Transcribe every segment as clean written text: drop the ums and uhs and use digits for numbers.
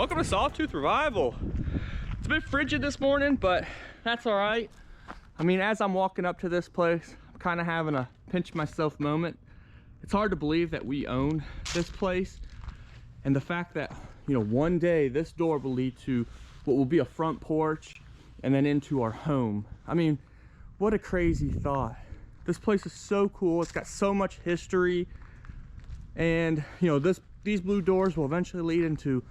Welcome to Sawtooth Revival. It's a bit frigid this morning, but that's all right. I mean, as I'm walking up to this place, I'm kind of having a pinch myself moment. It's hard to believe that we own this place, and the fact that, you know, one day this door will lead to what will be a front porch and then into our home. I mean, what a crazy thought. This place is so cool. It's got so much history, and you know, these blue doors will eventually lead into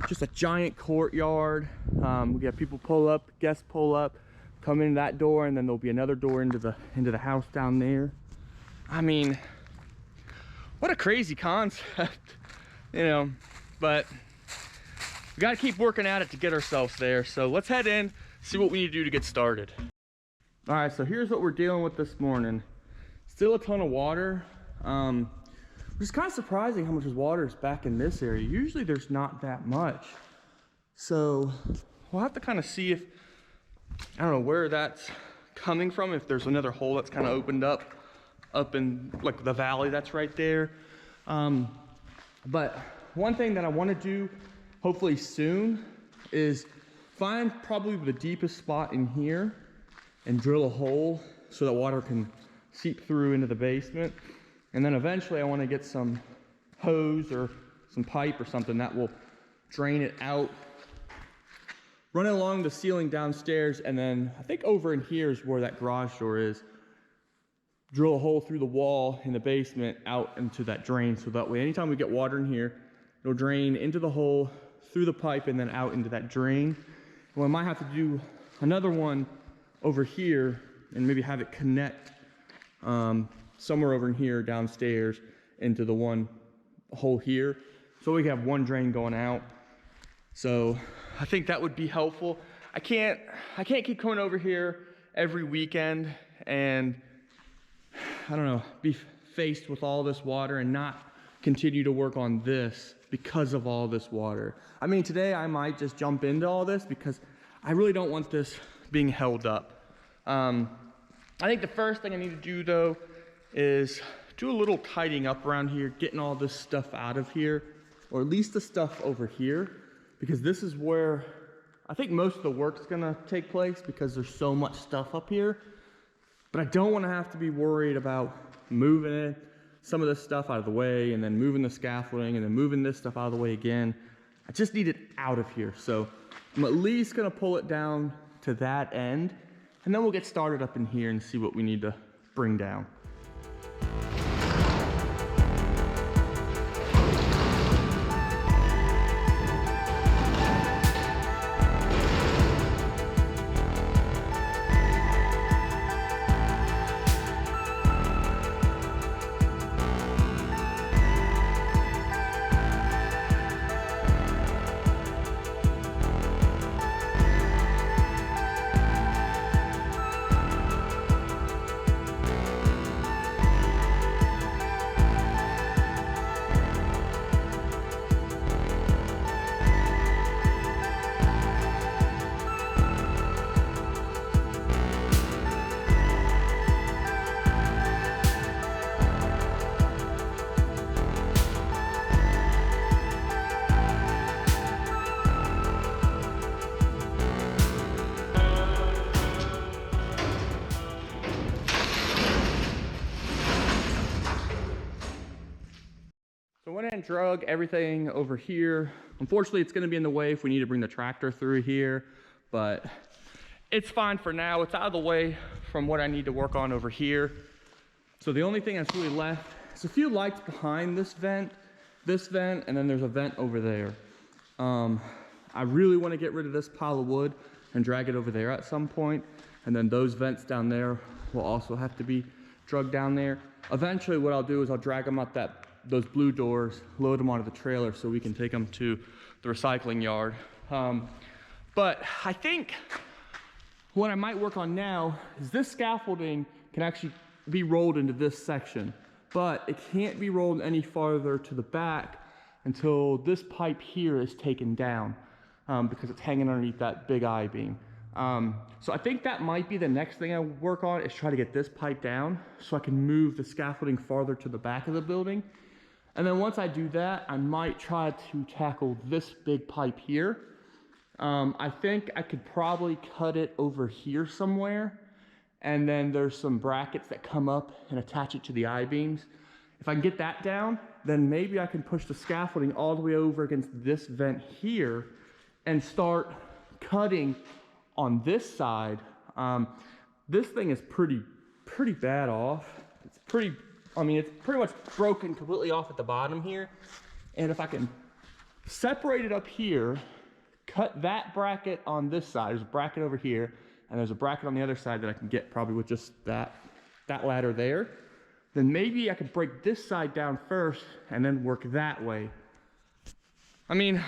just a giant courtyard. We get people pull up, guests pull up, come in that door, and then there'll be another door into the house down there. I mean, what a crazy concept, you know, but we got to keep working at it to get ourselves there. So let's head in, see what we need to do to get started. All right, so here's what we're dealing with this morning. Still a ton of water. It's kind of surprising how much water is back in this area. Usually there's not that much. So we'll have to kind of see if, I don't know where that's coming from, if there's another hole that's kind of opened up in like the valley that's right there. But one thing that I want to do hopefully soon is find probably the deepest spot in here and drill a hole so that water can seep through into the basement. And then eventually I want to get some hose or some pipe or something that will drain it out, run it along the ceiling downstairs, and then I think over in here is where that garage door is. Drill a hole through the wall in the basement out into that drain, so that way anytime we get water in here, it'll drain into the hole, through the pipe, and then out into that drain. And we might have to do another one over here and maybe have it connect somewhere over in here downstairs into the one hole here, so we can have one drain going out. So I think that would be helpful. I can't keep coming over here every weekend and, I don't know, be faced with all this water and not continue to work on this because of all this water. I mean, today I might just jump into all this because I really don't want this being held up. I think the first thing I need to do though is do a little tidying up around here, getting all this stuff out of here, or at least the stuff over here, because this is where I think most of the work's gonna take place because there's so much stuff up here. But I don't want to have to be worried about moving some of this stuff out of the way and then moving the scaffolding and then moving this stuff out of the way again. I just need it out of here. So I'm at least gonna pull it down to that end, and then we'll get started up in here and see what we need to bring down. So I went and drug everything over here. Unfortunately, it's going to be in the way if we need to bring the tractor through here, but it's fine for now. It's out of the way from what I need to work on over here. So the only thing that's really left is a few lights behind this vent, and then there's a vent over there. I really want to get rid of this pile of wood and drag it over there at some point, and then those vents down there will also have to be dragged down there. Eventually what I'll do is I'll drag them out those blue doors, load them onto the trailer so we can take them to the recycling yard. But I think what I might work on now is this scaffolding can actually be rolled into this section, but it can't be rolled any farther to the back until this pipe here is taken down, because it's hanging underneath that big I-beam. So I think that might be the next thing I work on, is try to get this pipe down so I can move the scaffolding farther to the back of the building. And then once I do that, I might try to tackle this big pipe here. I think I could probably cut it over here somewhere. And then there's some brackets that come up and attach it to the I-beams. If I can get that down, then maybe I can push the scaffolding all the way over against this vent here and start cutting on this side. This thing is pretty bad off. It's pretty much broken completely off at the bottom here. And if I can separate it up here, cut that bracket on this side, there's a bracket over here, and there's a bracket on the other side that I can get probably with just that ladder there, then maybe I could break this side down first and then work that way. I mean,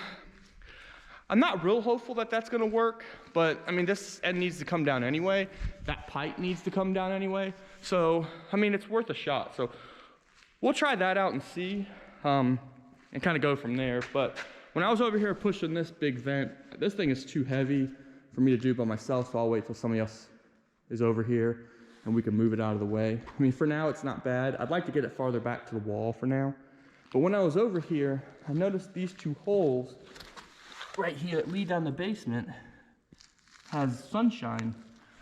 I'm not real hopeful that that's gonna work, but I mean, this end needs to come down anyway. That pipe needs to come down anyway. So, I mean, it's worth a shot. So we'll try that out and see, and kind of go from there. But when I was over here pushing this big vent, this thing is too heavy for me to do by myself, so I'll wait till somebody else is over here and we can move it out of the way. I mean, for now, it's not bad. I'd like to get it farther back to the wall for now. But when I was over here, I noticed these two holes right here that lead down the basement has sunshine.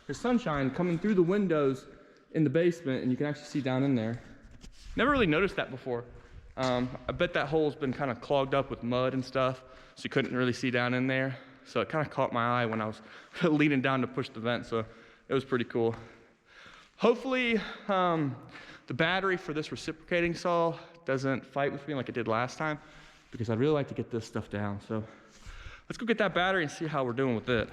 There's sunshine coming through the windows in the basement, and you can actually see down in there. Never really noticed that before. I bet that hole's been kind of clogged up with mud and stuff, so you couldn't really see down in there. So it kind of caught my eye when I was leaning down to push the vent, so it was pretty cool. Hopefully, the battery for this reciprocating saw doesn't fight with me like it did last time, because I'd really like to get this stuff down. So let's go get that battery and see how we're doing with it.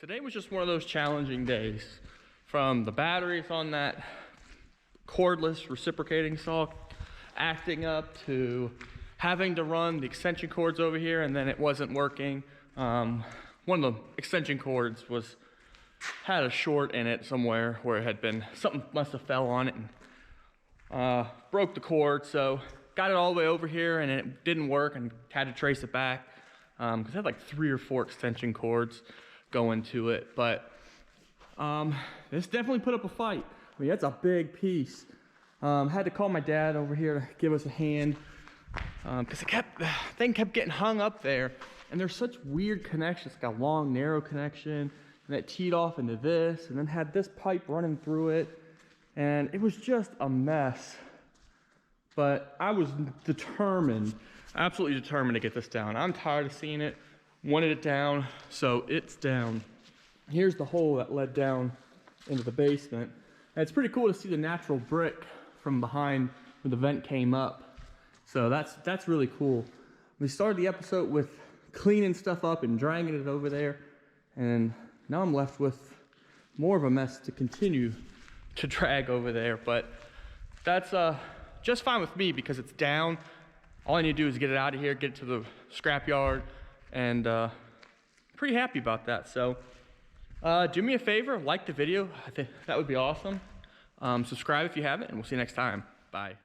Today was just one of those challenging days. From the batteries on that cordless reciprocating saw acting up to having to run the extension cords over here and then it wasn't working. One of the extension cords had a short in it somewhere where it had been, something must have fell on it and broke the cord. So got it all the way over here and it didn't work and had to trace it back because I had like 3 or 4 extension cords going to it. But this definitely put up a fight. I mean, that's a big piece. Had to call my dad over here to give us a hand because the thing kept getting hung up there, and there's such weird connections. It's got a long, narrow connection, and it teed off into this, and then had this pipe running through it, and it was just a mess. But I was determined, absolutely determined to get this down. I'm tired of seeing it, wanted it down, so it's down. Here's the hole that led down into the basement. And it's pretty cool to see the natural brick from behind where the vent came up. So that's really cool. We started the episode with cleaning stuff up and dragging it over there, and now I'm left with more of a mess to continue to drag over there. But that's just fine with me because it's down. All I need to do is get it out of here, get it to the scrapyard, and pretty happy about that. So do me a favor, like the video. I think that would be awesome. Subscribe if you haven't, and we'll see you next time. Bye.